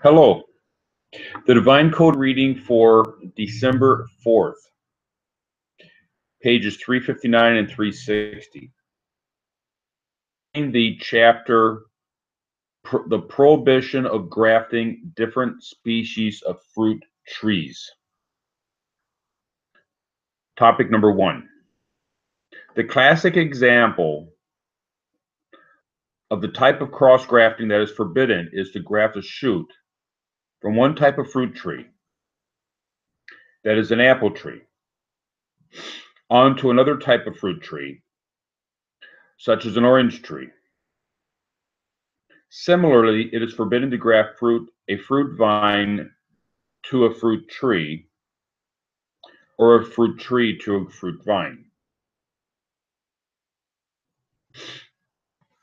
Hello. The Divine Code reading for December 4th, pages 359 and 360. In the chapter, The Prohibition of Grafting Different Species of Fruit Trees. Topic number 1. The classic example of the type of cross grafting that is forbidden is to graft a shoot from one type of fruit tree, that is an apple tree, onto another type of fruit tree, such as an orange tree. Similarly, it is forbidden to graft a fruit vine to a fruit tree, or a fruit tree to a fruit vine.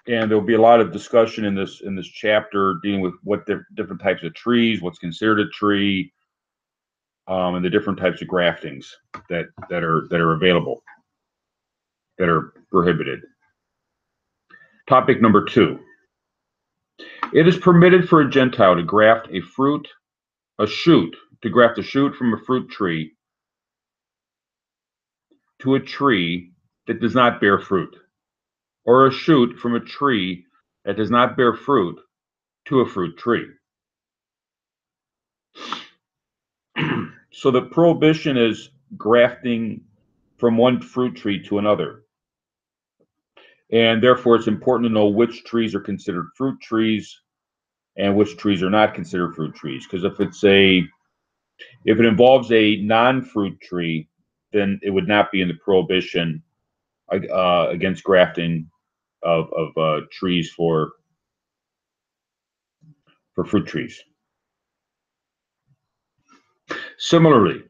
And there'll be a lot of discussion in this chapter dealing with what different types of trees, what's considered a tree, and the different types of graftings that are available, that are prohibited. Topic number 2. It is permitted for a Gentile to graft a shoot from a fruit tree to a tree that does not bear fruit, or a shoot from a tree that does not bear fruit to a fruit tree. So the prohibition is grafting from one fruit tree to another. And therefore, it's important to know which trees are considered fruit trees and which trees are not considered fruit trees. Because if it involves a non-fruit tree, then it would not be in the prohibition against grafting of trees for fruit trees. Similarly,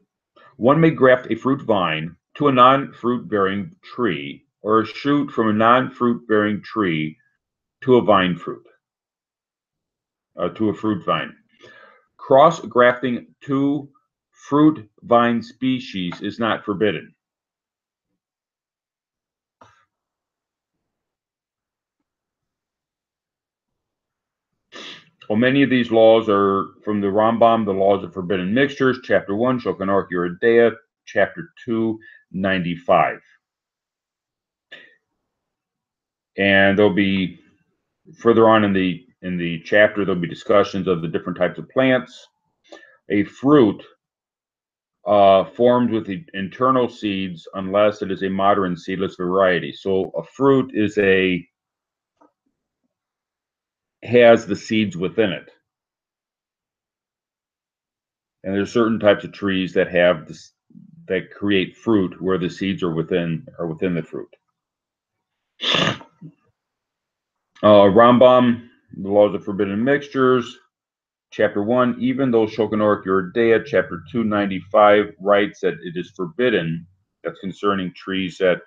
one may graft a fruit vine to a non-fruit bearing tree, or a shoot from a non-fruit bearing tree to a fruit vine. Cross grafting two fruit vine species is not forbidden. Well, many of these laws are from the Rambam, the laws of forbidden mixtures, chapter 1, Shulchan Aruch Yoreh De'ah, chapter 2, 95. And there'll be further on in the chapter, there'll be discussions of the different types of plants. A fruit formed with the internal seeds, unless it is a modern seedless variety. So a fruit has the seeds within it. And there's certain types of trees that have this, that create fruit where the seeds are within the fruit. Rambam, the laws of forbidden mixtures, chapter 1, even though Shulchan Aruch Yoreh De'ah, chapter 295, writes that it is forbidden, that's concerning trees, that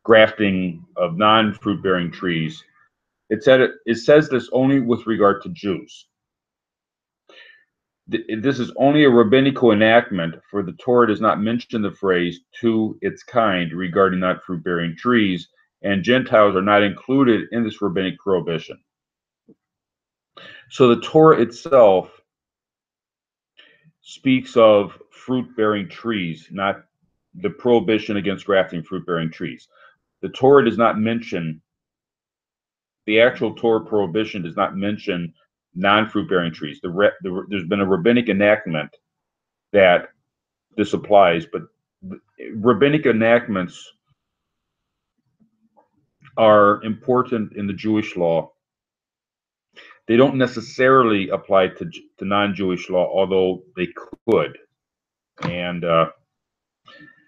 grafting of non-fruit bearing trees. It says this only with regard to Jews. This is only a rabbinical enactment, for the Torah does not mention the phrase "to its kind" regarding not fruit-bearing trees, and Gentiles are not included in this rabbinic prohibition. So the Torah itself speaks of fruit-bearing trees, not the prohibition against grafting fruit-bearing trees. The Torah does not mention, the actual Torah prohibition does not mention non-fruit-bearing trees. There's been a rabbinic enactment that this applies, but rabbinic enactments are important in the Jewish law. They don't necessarily apply to non-Jewish law, although they could, and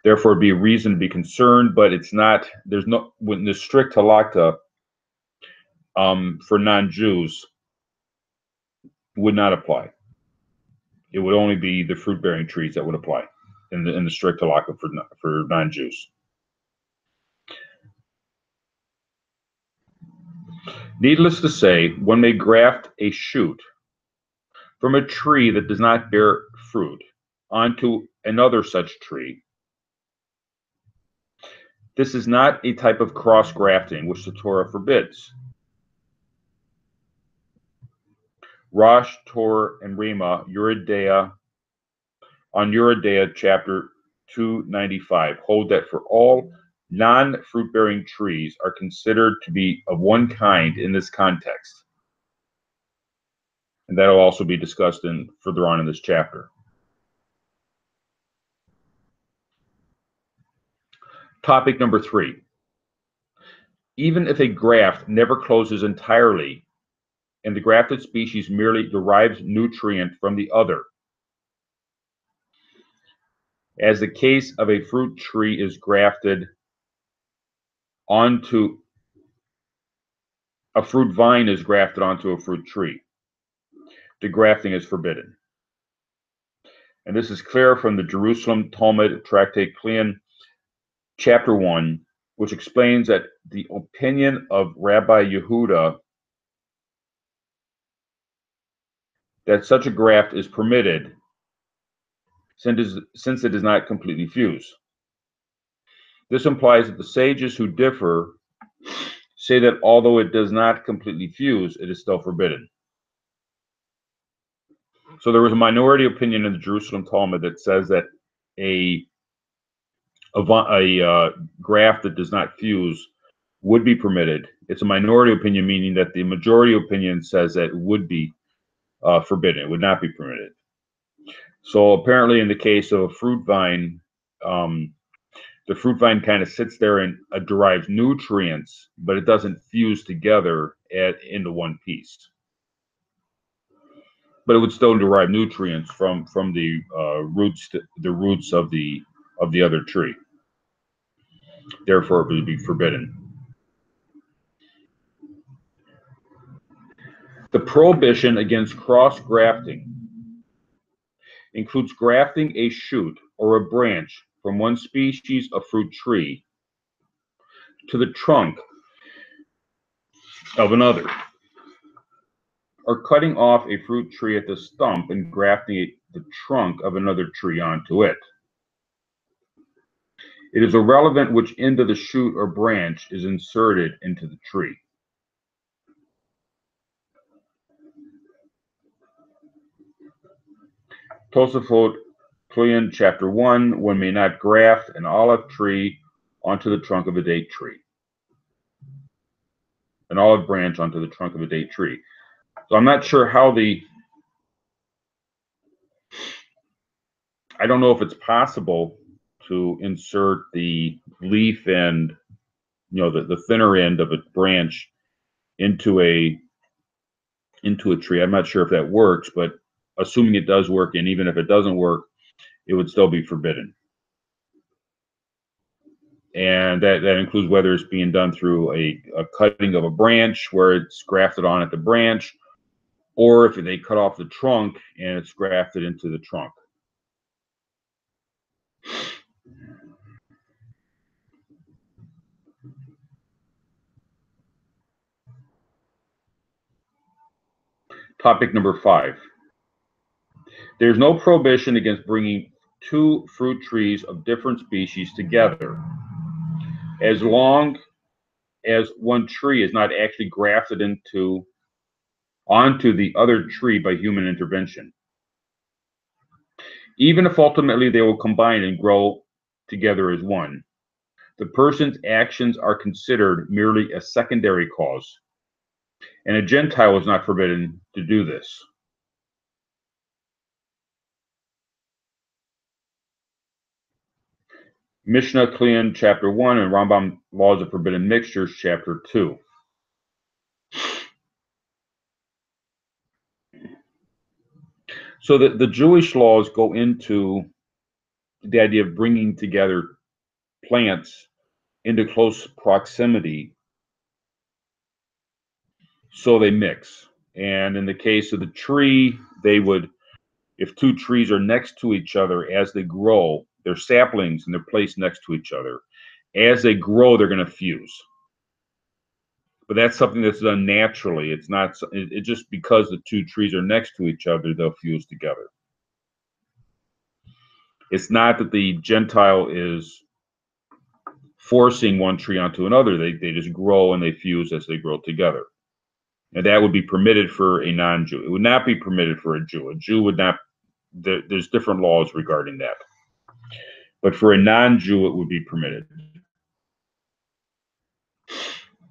therefore be a reason to be concerned. But it's not. There's no, when the strict halakha for non-Jews would not apply. It would only be the fruit-bearing trees that would apply in the strict halakha for non-Jews. Needless to say, one may graft a shoot from a tree that does not bear fruit onto another such tree. This is not a type of cross grafting which the Torah forbids. Rosh, Tor, and Rema, Eurydia, on Eurydia, chapter 295, hold that for all non-fruit-bearing trees are considered to be of one kind in this context. And that'll also be discussed further on in this chapter. Topic number 3. Even if a graft never closes entirely and the grafted species merely derives nutrient from the other, as the case of a fruit tree is grafted onto a fruit vine is grafted onto a fruit tree, the grafting is forbidden. And this is clear from the Jerusalem Talmud Tractate Klein, chapter 1, which explains that the opinion of Rabbi Yehuda that such a graft is permitted since it does not completely fuse. This implies that the sages who differ say that although it does not completely fuse, it is still forbidden. So there was a minority opinion in the Jerusalem Talmud that says that a graft that does not fuse would be permitted. It's a minority opinion, meaning that the majority opinion says that it would be forbidden. It would not be permitted. So apparently in the case of a fruit vine, the fruit vine kind of sits there and derives nutrients, but it doesn't fuse together into one piece. But it would still derive nutrients from the roots of the other tree. Therefore, it would be forbidden. The prohibition against cross-grafting includes grafting a shoot or a branch from one species of fruit tree to the trunk of another, or cutting off a fruit tree at the stump and grafting the trunk of another tree onto it. It is irrelevant which end of the shoot or branch is inserted into the tree. Tosafot Klein, chapter 1, one may not graft an olive tree onto the trunk of a date tree, an olive branch onto the trunk of a date tree. So I'm not sure how I don't know if it's possible to insert the leaf end, the thinner end of a branch into a tree. I'm not sure if that works, but assuming it does work, and even if it doesn't work, it would still be forbidden. And that includes whether it's being done through a cutting of a branch where it's grafted on at the branch, or if they cut off the trunk and it's grafted into the trunk. Topic number 5. There's no prohibition against bringing two fruit trees of different species together, as long as one tree is not actually grafted onto the other tree by human intervention. Even if ultimately they will combine and grow together as one, the person's actions are considered merely a secondary cause, and a Gentile is not forbidden to do this. Mishnah Klein, chapter 1, and Rambam Laws of Forbidden Mixtures, chapter 2. So the Jewish laws go into the idea of bringing together plants into close proximity so they mix. And in the case of the tree, they would, if two trees are next to each other as they grow, they're saplings and they're placed next to each other. As they grow, they're going to fuse. But that's something that's done naturally. It's not, it just because the two trees are next to each other, they'll fuse together. It's not that the Gentile is forcing one tree onto another. They just grow and they fuse as they grow together. And that would be permitted for a non-Jew. It would not be permitted for a Jew. A Jew would not, there's different laws regarding that. But for a non-Jew, it would be permitted.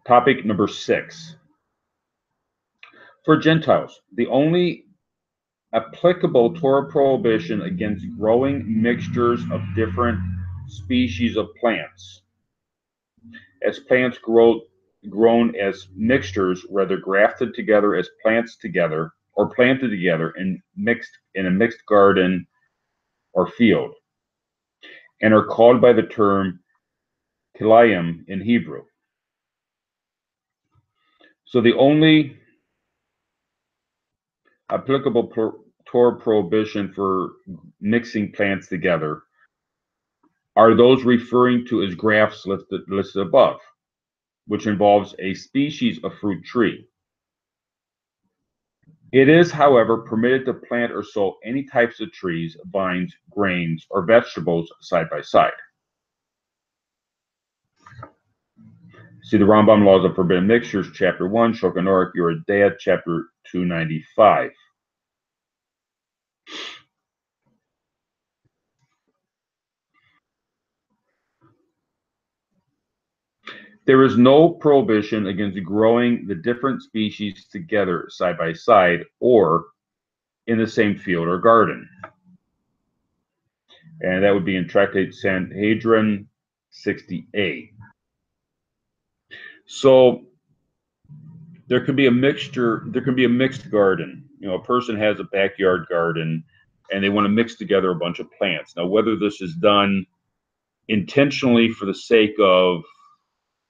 Topic number 6. For Gentiles, the only applicable Torah prohibition against growing mixtures of different species of plants. As plants grown as mixtures, whether grafted together as plants together or planted together and mixed in a mixed garden or field, and are called by the term kilayim in Hebrew. So the only applicable Torah prohibition for mixing plants together are those referring to as grafts listed above, which involves a species of fruit tree. It is, however, permitted to plant or sow any types of trees, vines, grains, or vegetables side by side. See the Rambam Laws of Forbidden Mixtures, Chapter 1, Shulchan Aruch Yoreh De'ah, Chapter 295. There is no prohibition against growing the different species together side by side or in the same field or garden. And that would be in Tractate Sanhedrin 60a. So there could be a mixture, there could be a mixed garden. You know, a person has a backyard garden and they want to mix together a bunch of plants. Now, whether this is done intentionally for the sake of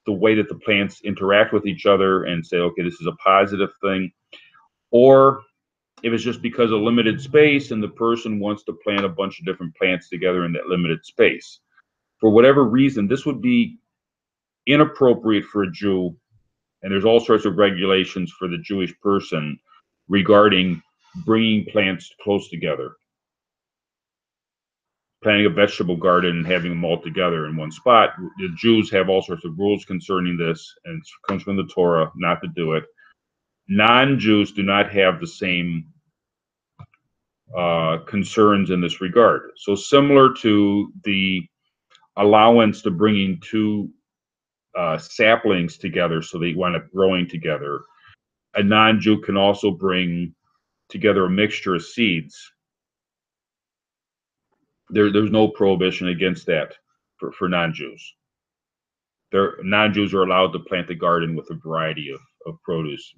the way that the plants interact with each other and say, okay, this is a positive thing, or if it's just because of limited space and the person wants to plant a bunch of different plants together in that limited space. For whatever reason, this would be inappropriate for a Jew, and there's all sorts of regulations for the Jewish person regarding bringing plants close together. Planting a vegetable garden and having them all together in one spot. The Jews have all sorts of rules concerning this, and it comes from the Torah not to do it. Non-Jews do not have the same concerns in this regard. So similar to the allowance to bringing two saplings together so they wind up growing together, a non-Jew can also bring together a mixture of seeds. There's no prohibition against that for non-Jews. Non-Jews are allowed to plant the garden with a variety of produce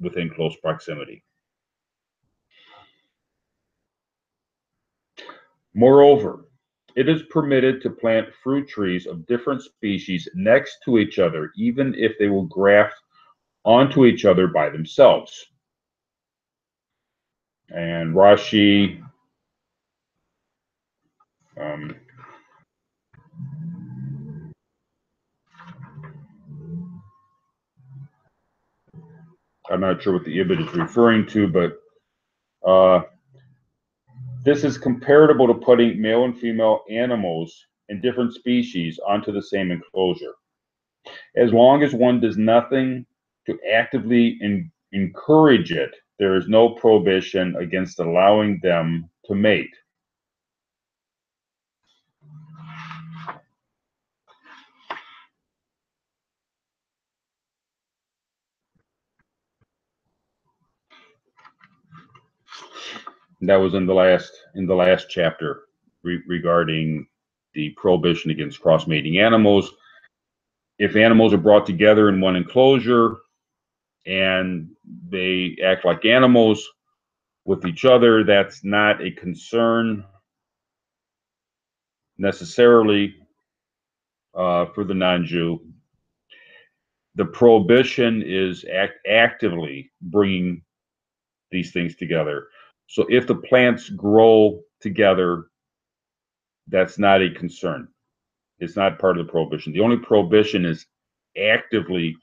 within close proximity. Moreover, it is permitted to plant fruit trees of different species next to each other, even if they will graft onto each other by themselves. And Rashi I'm not sure what the Ibid is referring to, but this is comparable to putting male and female animals in different species onto the same enclosure. As long as one does nothing to actively encourage it, there is no prohibition against allowing them to mate. That was in the last chapter regarding the prohibition against cross-mating animals. If animals are brought together in one enclosure and they act like animals with each other, that's not a concern necessarily for the non-Jew. The prohibition is actively bringing these things together. So if the plants grow together, that's not a concern. It's not part of the prohibition. The only prohibition is actively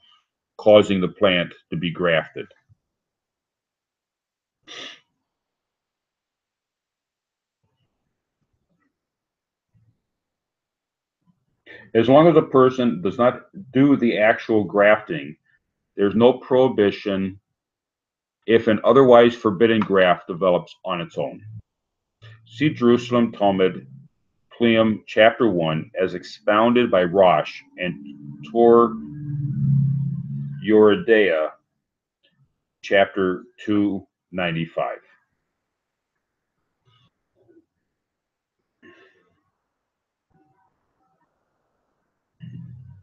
causing the plant to be grafted. As long as a person does not do the actual grafting, There's no prohibition if an otherwise forbidden graft develops on its own. See Jerusalem Talmud, Pleum, Chapter 1, as expounded by Rosh and Tor Yoredea, Chapter 295.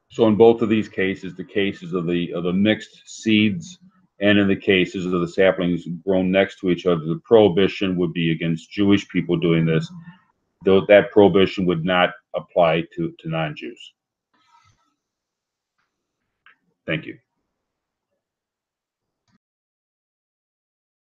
So in both of these cases, the cases of the mixed seeds, and in the cases of the saplings grown next to each other, the prohibition would be against Jewish people doing this, though that prohibition would not apply to non-Jews. Thank you.